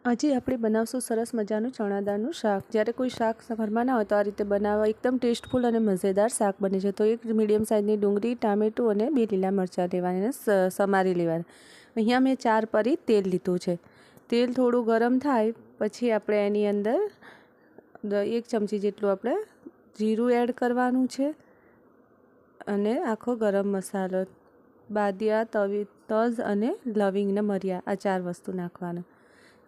આજે આપણે બનાવશું સરસ મજાનું ચણા દાળનું શાક। જ્યારે કોઈ શાક ઘરમાં ના હોય તો આ રીતે બનાવવા એકદમ ટેસ્ટફુલ અને મજેદાર શાક બને છે। તો એક મીડિયમ સાઇઝની ડુંગળી, ટામેટું અને 2 લીલા મરચાં લેવાના અને સમારી લેવાના। અહીંયા મેં 4 પરી તેલ લીધું છે। તેલ થોડું ગરમ થાય પછી આપણે એની અંદર 1 ચમચી જેટલું આપણે જીરું એડ કરવાનું છે અને આખો ગરમ મસાલો, બાદિયા, તજ અને લવિંગ ને મરિયા આ 4 વસ્તુ નાખવાના।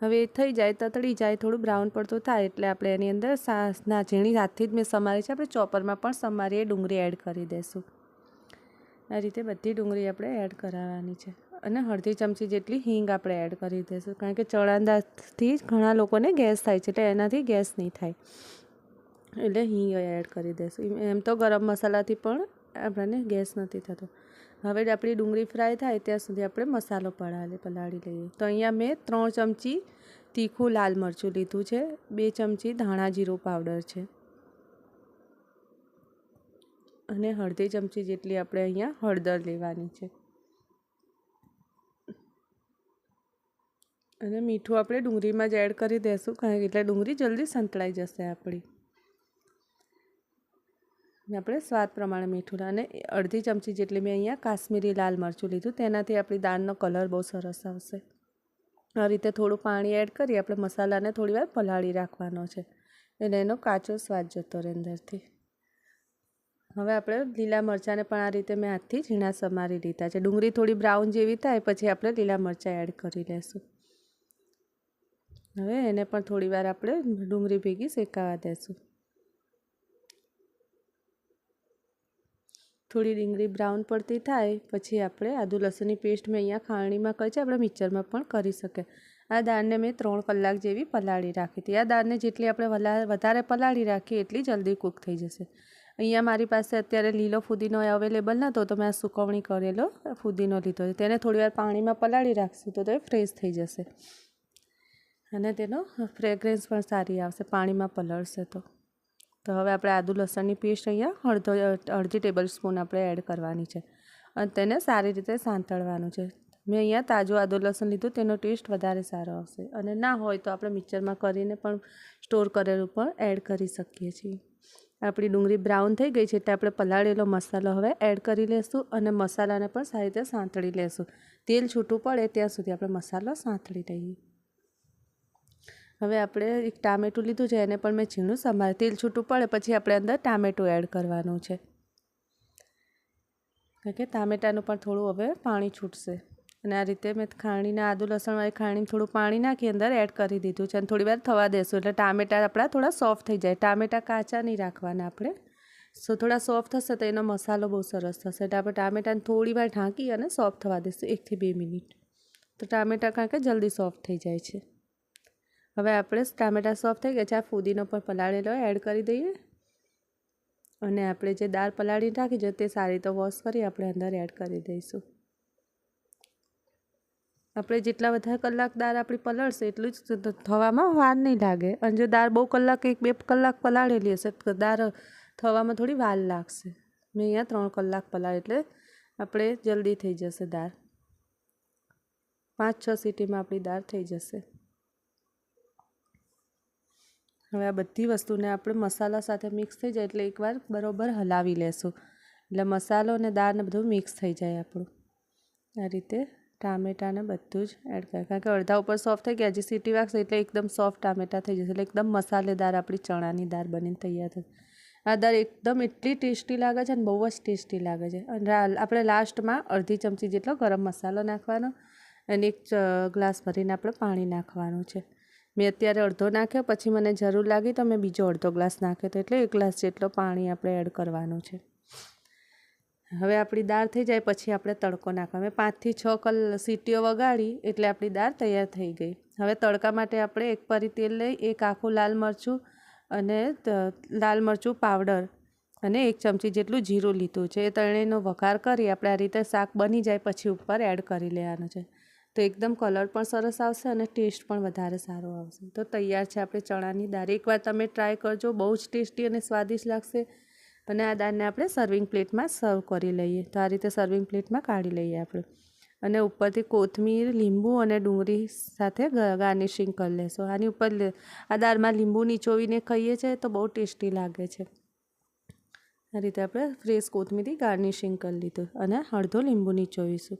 હવે થઈ જાય, તતડી જાય, થોડું બ્રાઉન પડતું થાય એટલે આપણે એની અંદર ઝીણી હાથથી જ મેં સમારી છે, આપણે ચોપરમાં પણ સમારીએ ડુંગળી એડ કરી દઈશું। આ રીતે બધી ડુંગળી આપણે એડ કરાવવાની છે અને અડધી ચમચી જેટલી હિંગ આપણે એડ કરી દઈશું, કારણ કે ચણા દાળથી ઘણા લોકોને ગેસ થાય છે એટલે એનાથી ગેસ નહીં થાય એટલે હિંગ એડ કરી દઈશું। એમ તો ગરમ મસાલાથી પણ આપણને ગેસ નથી થતો। હવે આપણી ડુંગળી ફ્રાય થાય ત્યાં સુધી આપણે મસાલો પલાળી લઈએ। તો અહીંયા મેં 3 ચમચી તીખું લાલ મરચું લીધું છે, 2 ચમચી ધાણા જીરું પાવડર છે અને અડધી ચમચી જેટલી આપણે અહીંયા હળદર લેવાની છે અને મીઠું આપણે ડુંગળીમાં જ એડ કરી દઈશું, કારણ કે એટલે ડુંગળી જલ્દી સંતળાઈ જશે આપણી। આપણે સ્વાદ પ્રમાણે મીઠું અને અડધી ચમચી જેટલી મેં અહીંયા કાશ્મીરી લાલ મરચું લીધું, તેનાથી આપણી દાળનો કલર બહુ સરસ આવશે। આ રીતે થોડું પાણી એડ કરી આપણે મસાલાને થોડીવાર પલાળી રાખવાનો છે એટલે એનો કાચો સ્વાદ જતો રહે અંદરથી। હવે આપણે લીલા મરચાંને પણ આ રીતે મેં હાથથી ઝીણા સમારી લીધા છે। ડુંગળી થોડી બ્રાઉન જેવી થાય પછી આપણે લીલા મરચાં એડ કરી લઈશું। હવે એને પણ થોડીવાર આપણે ડુંગળી ભેગી શેકાવા દઈશું। થોડી ડુંગળી બ્રાઉન પડતી થાય પછી આપણે આદુ લસણની પેસ્ટ મેં અહીંયા ખાણીમાં કરી છે, આપણે મિક્સરમાં પણ કરી શકીએ। આ દાળને મેં 3 કલાક જેવી પલાળી રાખી હતી। આ દાળને જેટલી આપણે વધારે પલાળી રાખીએ એટલી જલ્દી કૂક થઈ જશે। અહીંયા મારી પાસે અત્યારે લીલો ફુદીનો અવેલેબલ નહોતો તો મેં આ સુકવણી કરેલો ફુદીનો લીધો છે, તેને થોડીવાર પાણીમાં પલાળી રાખશું તો તે ફ્રેશ થઈ જશે અને તેનો ફ્રેગ્રન્સ પણ સારી આવશે પાણીમાં પલળશે તો। હવે આપણે આદુ લસણની પેસ્ટ અહીંયા અડધી ટેબલ સ્પૂન આપણે એડ કરવાની છે અને તેને સારી રીતે સાંતળવાનું છે। મેં અહીંયા તાજું આદુ લસણ લીધું, તેનો ટેસ્ટ વધારે સારો આવશે અને ના હોય તો આપણે મિક્સરમાં કરીને પણ સ્ટોર કરેલું પણ એડ કરી શકીએ છીએ। આપણી ડુંગળી બ્રાઉન થઈ ગઈ છે એટલે આપણે પલાળેલો મસાલો હવે એડ કરી લઈશું અને મસાલાને પણ સારી રીતે સાંતળી લઈશું। તેલ છૂટું પડે ત્યાં સુધી આપણે મસાલો સાંતળી લઈએ। હવે આપણે એક ટામેટું લીધું છે, એને પણ મેં ઝીણું સમારી, તેલ છૂટું પડે પછી આપણે અંદર ટામેટું એડ કરવાનું છે, કારણ કે ટામેટાનું પણ થોડું હવે પાણી છૂટશે અને આ રીતે મેં ખાણીના આદુ લસણવાળી ખાણીમાં થોડું પાણી નાખી અંદર એડ કરી દીધું છે અને થોડીવાર થવા દેશું એટલે ટામેટા આપણા થોડા સોફ્ટ થઈ જાય। ટામેટા કાચા નહીં રાખવાના આપણે, થોડા સોફ્ટ થશે તો એનો મસાલો બહુ સરસ થશે એટલે આપણે ટામેટાને થોડીવાર ઢાંકી અને સોફ્ટ થવા દઈશું 1 થી 2 મિનિટ, તો ટામેટા કારણ કે જલ્દી સોફ્ટ થઈ જાય છે। હવે આપણે ટામેટા સોફ્ટ થઈ ગયા છે, આ ફુદીનો પણ પલાળેલો એડ કરી દઈએ અને આપણે જે દાળ પલાળી રાખી છે તે સારી રીતે વોશ કરી આપણે અંદર એડ કરી દઈશું। આપણે જેટલા વધારે કલાક દાળ આપણી પલળશે એટલું જ થવામાં વાર નહીં લાગે અને જો દાળ બહુ કલાક 1-2 કલાક પલાળેલી હશે તો દાળ થવામાં થોડી વાર લાગશે। મેં અહીંયા 3 કલાક પલાળી એટલે આપણે જલ્દી થઈ જશે દાળ, 5-6 સીટીમાં આપણી દાળ થઈ જશે। હવે આ બધી વસ્તુને આપણે મસાલા સાથે મિક્સ થઈ જાય એટલે એકવાર બરાબર હલાવી લેશું એટલે મસાલો અને દાળ ને બધું મિક્સ થઈ જાય આપણું। આ રીતે ટામેટાને બધું જ એડ કરે, કારણ કે અડધા ઉપર સોફ્ટ થઈ ગયા, જે સીટી વાગશે એટલે એકદમ સોફ્ટ ટામેટા થઈ જશે એટલે એકદમ મસાલેદાર આપણી ચણાની દાળ બનીને તૈયાર થશે। આ દાળ એકદમ એટલી ટેસ્ટી લાગે છે અને બહુ જ ટેસ્ટી લાગે છે। અને આપણે લાસ્ટમાં અડધી ચમચી જેટલો ગરમ મસાલો નાખવાનો અને 1 ગ્લાસ ભરીને આપણે પાણી નાખવાનું છે। મેં અત્યારે અડધો નાખ્યો, પછી મને જરૂર લાગી તો મેં બીજો અડધો ગ્લાસ નાખ્યો તો એટલે 1 ગ્લાસ જેટલો પાણી આપણે એડ કરવાનું છે। હવે આપણી દાળ થઈ જાય પછી આપણે તડકો નાખવાનો, 5 થી 6 સીટીઓ વગાડી એટલે આપણી દાળ તૈયાર થઈ ગઈ। હવે તડકા માટે આપણે 1 પરી તેલ લઈ, 1 આખું લાલ મરચું અને લાલ મરચું પાવડર અને 1 ચમચી જેટલું જીરું લીધું છે, એ ત્રણેયનો વઘાર કરી આપણે આ રીતે શાક બની જાય પછી ઉપર એડ કરી લેવાનું છે, તો એકદમ કલર પણ સરસ આવશે અને ટેસ્ટ પણ વધારે સારો આવશે। તો તૈયાર છે આપણે ચણાની દાળ, એકવાર તમે ટ્રાય કરજો, બહુ જ ટેસ્ટી અને સ્વાદિષ્ટ લાગશે। અને આ દાળને આપણે સર્વિંગ પ્લેટમાં સર્વ કરી લઈએ, તો આ રીતે સર્વિંગ પ્લેટમાં કાઢી લઈએ આપણે અને ઉપરથી કોથમીર, લીંબુ અને ડુંગળી સાથે ગાર્નિશિંગ કરી લેશું. આની ઉપર આ દાળમાં લીંબુ નીચોવીને ખાઈએ છીએ તો બહુ ટેસ્ટી લાગે છે. આ રીતે આપણે ફ્રેશ કોથમીરથી ગાર્નિશિંગ કરી લીધું અને અડધો લીંબુ નીચોવીશું.